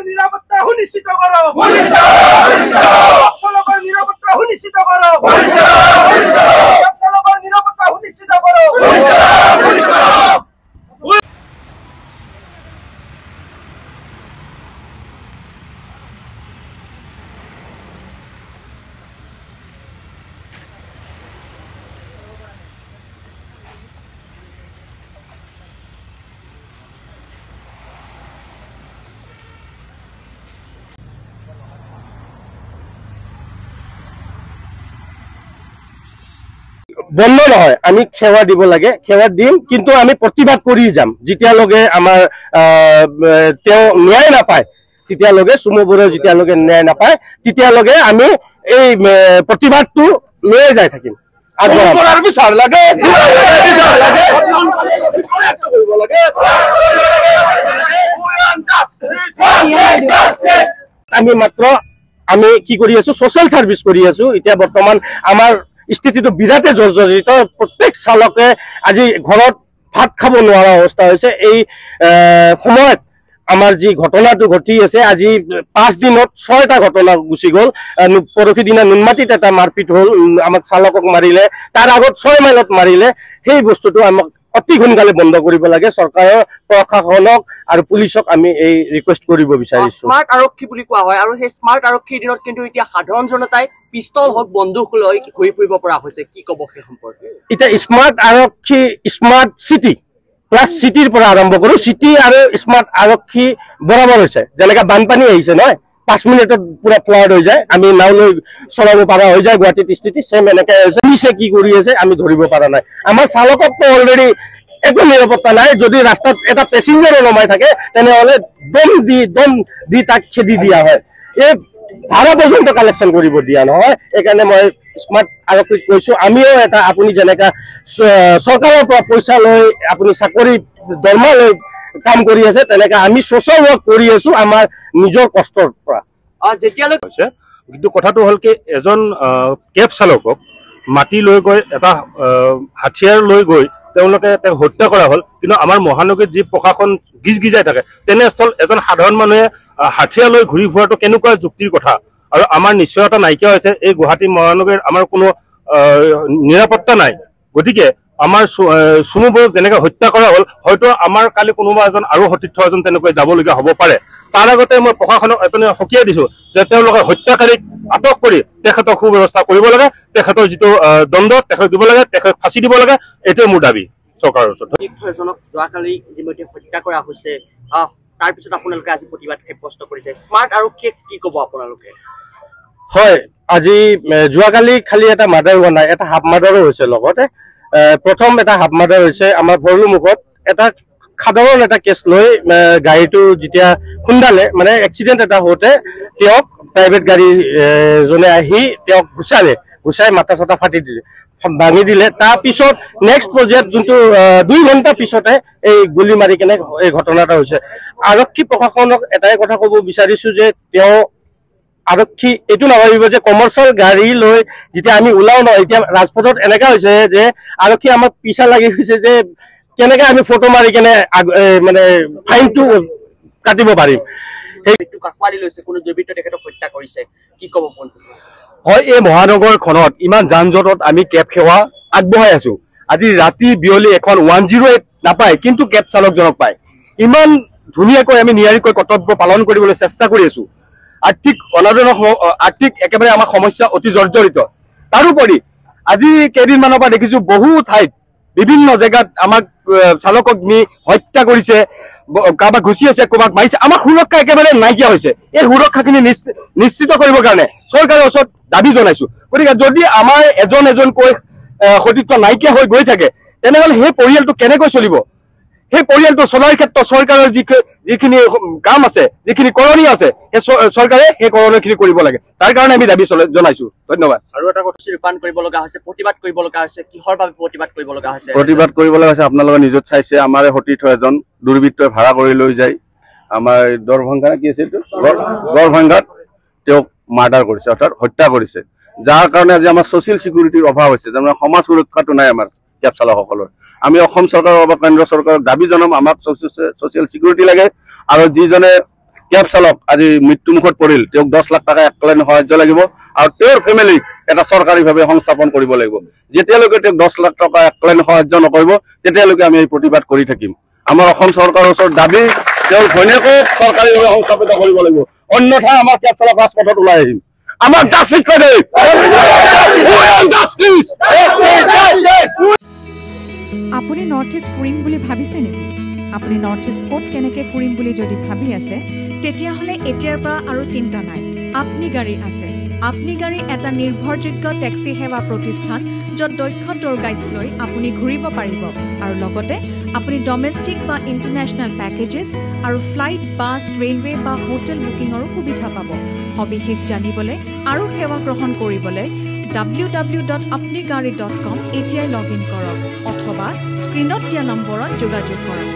নিৰাপত্তা সুনিশ্চিত কৰো, নিৰাপত্তা সুনিশ্চিত কৰো, নিৰাপত্তা সুনিশ্চিত কৰো। বন্ধ নহয়, আমি সেৱা দিব লাগে, সেৱা দিম, কিন্তু আমি প্ৰতিবাদ কৰি যাম যেতিয়ালৈকে আমাৰ তেওঁ ন্যায় নাপায়, তেতিয়ালৈকে চুমুবোৰে যেতিয়ালৈকে ন্যায় নাপায় তেতিয়ালৈকে আমি এই প্ৰতিবাদটো লৈ যাই থাকিম। আমি মাত্ৰ আমি কি কৰি আছো, ছ'চিয়েল ছাৰ্ভিচ কৰি আছো। এতিয়া বৰ্তমান আমাৰ স্থিতিটো বিৰাটে জৰ্জৰিত। প্ৰত্যেক চালকে আজি ঘৰত ভাত খাব নোৱাৰা অৱস্থা হৈছে। এই সময়ত আমাৰ যি ঘটনাটো ঘটি আছে, আজি 5 দিনত 6টা ঘটনা গুচি গ'ল। পৰহি দিনা নুনমাটিত এটা মাৰপিট হ'ল, আমাক চালকক মাৰিলে, তাৰ আগত 6 মাইলত মাৰিলে। সেই বস্তুটো আমাক অতি সোনকালে বন্ধ কৰিব লাগে। চৰকাৰৰ প্ৰশাসনক আৰু পুলিচক আমি এই ৰিকুৱেষ্ট কৰিব বিচাৰিছো। স্মাৰ্ট আৰক্ষী বুলি কোৱা হয়, আৰু সেই স্মাৰ্ট আৰক্ষীৰ দিনত কিন্তু এতিয়া সাধাৰণ জনতাই পিষ্টল হওক বন্দুক লৈ ঘূৰি ফুৰিব পৰা হৈছে। কি ক'ব সেই সম্পৰ্কে? এতিয়া স্মাৰ্ট আৰক্ষী, স্মাৰ্ট চিটি প্লাছ চিটিৰ পৰা আৰম্ভ কৰো। চিটি আৰু স্মাৰ্ট আৰক্ষী বৰাবৰ হৈছে। যেনেকে বানপানী আহিছে নহয়, 5 মিনিটত পুৰা ফ্লাড হৈ যায়, আমি নাও লৈ চলাব পৰা হৈ যায় গুৱাহাটীত স্থিতি চেম এনেকে হৈছে। পুলিচে কি কৰি আছে আমি ধৰিব পৰা নাই। আমাৰ চালকতো অলৰেডি একো নিৰাপত্তা নাই। যদি ৰাস্তাত এটা পেছেঞ্জাৰো নমাই থাকে তেনেহ'লে দম দি তাক খেদি দিয়া হয়। এই ভাড়া পৰ্যন্ত কালেকশ্যন কৰিব দিয়া নহয়। সেইকাৰণে মই স্মাৰ্ট আৰক্ষীক কৈছো, আমিও এটা আপুনি যেনেকা চৰকাৰৰ পৰা পইচা লৈ আপুনি চাকৰি দৰমহা লৈ কাম কৰি আছে, তেনেকে আমি ছ'চিয়েল ৱৰ্ক কৰি আছো আমাৰ নিজৰ কষ্টৰ পৰা। যেতিয়ালৈ কিন্তু কথাটো হ'ল কি, এজন কেব চালকক মাতি লৈ গৈ এটা হাথিয়াৰ লৈ গৈ তেওঁলোকে তেওঁক হত্যা কৰা হ'ল। কিন্তু আমাৰ মহানগৰীত যি প্ৰশাসন গিজগিজাই থাকে, তেনেস্থল এজন সাধাৰণ মানুহে হাথিয়াৰ লৈ ঘূৰি ফুৰাটো কেনেকুৱা যুক্তিৰ কথা? আৰু আমাৰ নিশ্চয়তা নাইকিয়া হৈছে। এই গুৱাহাটী মহানগৰীত আমাৰ কোনো নিৰাপত্তা নাই। গতিকে আমাৰ চুমুবোৰক যেনেকৈ হত্যা কৰা হ'ল, হয়তো আমাৰ কালি কোনোবা এজন আৰু সতীৰ্থ এজন তেনেকৈ যাবলগীয়া হ'ব পাৰে। তাৰ আগতে মই প্ৰশাসনক এজনে সকীয়াই দিছো যে তেওঁলোকে হত্যাকাৰীক আটক কৰি তেখেতক সুব্যৱস্থা কৰিব লাগে, তেখেতৰ যিটো দণ্ড তেখেতক দিব লাগে, তেখেতক ফাঁচি দিব লাগে। এইটোৱে মোৰ দাবী চৰকাৰৰ ওচৰত। এজনক যোৱাকালি ইতিমধ্যে হত্যা কৰা হৈছে, তাৰপিছত আপোনালোকে আজি প্ৰতিবাদ সাব্যস্ত কৰিছে। স্মাৰ্ট আৰক্ষীক কি ক'ব আপোনালোকে? হয়, আজি যোৱাকালি খালি এটা মাৰ্ডাৰ হোৱা নাই, এটা হাফ মাৰ্ডাৰো হৈছে। লগতে প্ৰথম এটা হাফ মাৰ্ডাৰ হৈছে আমাৰ ভৰলুমুখত। এটা সাধাৰণ এটা কেছ লৈ গাড়ীটো যেতিয়া খুন্দালে, মানে এক্সিডেণ্ট এটা হওঁতে তেওঁক প্ৰাইভেট গাড়ী জনে আহি তেওঁক গুচাই মাথা চাথা ফাটি দিলে, ভাঙি দিলে। তাৰপিছত নেক্সট পৰ্যায়ত যোনটো 2 ঘণ্টা পিছতে এই গুলি মাৰি কেনে এই ঘটনা এটা হৈছে। আৰক্ষী প্ৰশাসনক এটাই কথা ক'ব বিচাৰিছো যে তেওঁ আৰক্ষী এইটো নাভাবিব যে কমাৰ্চিয়েল গাড়ী লৈ যেতিয়া আমি ওলাও ন, এতিয়া ৰাজপথত এনেকা হৈছে যে আৰক্ষী আমাক পিছা লাগি গৈছে যে কেনেকে আমি ফটো মাৰি কেনে মানে ফাইনটো কাটিব পাৰিম। হয়, এই মহানগৰখনত ইমান যান জঁটত আমি কেব সেৱা আগবঢ়াই আছো। আজি ৰাতি বিয়লি এখন 108 নাপায়, কিন্তু কেব চালকজনক পায়। ইমান ধুনীয়াকৈ আমি নিয়াৰিকৈ কৰ্তব্য পালন কৰিবলৈ চেষ্টা কৰি আছো। আৰ্থিক একেবাৰে আমাৰ সমস্যা অতি জৰ্জৰিত। তাৰোপৰি আজি কেইদিনমানৰ পৰা দেখিছো বহু ঠাইত বিভিন্ন জেগাত আমাক চালকক নি হত্যা কৰিছে, কাৰোবাক ঘুচি আছে, কাৰোবাক মাৰিছে। আমাৰ সুৰক্ষা একেবাৰে নাইকিয়া হৈছে। এই সুৰক্ষাখিনি নিশ্চিত কৰিবৰ কাৰণে চৰকাৰৰ ওচৰত দাবী জনাইছো। গতিকে যদি আমাৰ এজনকৈ সতীৰ্থ নাইকিয়া হৈ গৈ থাকে, তেনেহ'লে সেই পৰিয়ালটো কেনেকৈ চলিব? সেই পৰিয়ালটো চলাৰ ক্ষেত্ৰত চৰকাৰৰ যিখিনি কাম আছে, যিখিনি কৰণীয় আছে, সেই চৰকাৰে সেই কৰণীয়খিনি কৰিব লাগে। তাৰ কাৰণে আমি দাবী জনাইছো। ধন্যবাদ। আৰু এটা কথা ৰূপায়ণ কৰিব লগা হৈছে, প্ৰতিবাদ কৰিব লগা হৈছে। কিহৰ বাবে প্ৰতিবাদ কৰিব লগা হৈছে? প্ৰতিবাদ কৰিব লগা হৈছে, আপোনালোকে নিজত চাইছে, আমাৰ সতীৰ্থ এজন দুৰ্বৃত্তই ভাড়া কৰি লৈ যায় আমাৰ দৰভংগা কি আছিল গড়ভংগাত তেওঁক মাৰ্ডাৰ কৰিছে, অৰ্থাৎ হত্যা কৰিছে। যাৰ কাৰণে আজি আমাৰ ছ'চিয়েল চিকিউৰিটিৰ অভাৱ হৈছে, তাৰমানে সমাজ সুৰক্ষাটো নাই আমাৰ কেব চালকসকলৰ আমি অসম চৰকাৰৰ বা কেন্দ্ৰ চৰকাৰক দাবী জনাম আমাক ছ'চিয়েল ছিকিউৰিটি লাগে আৰু যিজনে কেব চালক আজি মৃত্যুমুখত পৰিল তেওঁক 10 লাখ টকা এককালীন সাহায্য লাগিব আৰু তেওঁৰ ফেমিলিক এটা চৰকাৰীভাৱে সংস্থাপন কৰিব লাগিব যেতিয়ালৈকে তেওঁক 10 লাখ টকা এককালীন সাহায্য নকৰিব তেতিয়ালৈকে আমি এই প্ৰতিবাদ কৰি থাকিম আমাৰ অসম চৰকাৰৰ ওচৰত দাবী তেওঁৰ ঘৈণীয়েকো চৰকাৰীভাৱে সংস্থাপিত কৰিব লাগিব অন্যথা আমাৰ কেব চালক ৰাজপথত ওলাই আহিম আমাৰ জাষ্টিছ লাগে আপুনি নৰ্থ ইষ্ট ফুৰিম বুলি ভাবিছে নেকি আপুনি নৰ্থ ইষ্ট ক'ত কেনেকৈ ফুৰিম বুলি যদি ভাবি আছে তেতিয়াহ'লে এতিয়াৰ পৰা আৰু চিন্তা নাই আপনি গাড়ী আছে আপনি গাড়ী এটা নিৰ্ভৰযোগ্য টেক্সি সেৱা প্ৰতিষ্ঠান য'ত দক্ষ টুৰ গাইডছ লৈ আপুনি ঘূৰিব পাৰিব আৰু লগতে আপুনি ডমেষ্টিক বা ইণ্টাৰনেশ্যনেল পেকেজেছ আৰু ফ্লাইট বাছ ৰেলৱে বা হোটেল বুকিঙৰো সুবিধা পাব সবিশেষ জানিবলৈ আৰু সেৱা গ্ৰহণ কৰিবলৈ www.apnigari.com এতিয়াই লগ ইন কৰক অথবা স্ক্ৰীনত দিয়া নম্বৰত যোগাযোগ কৰক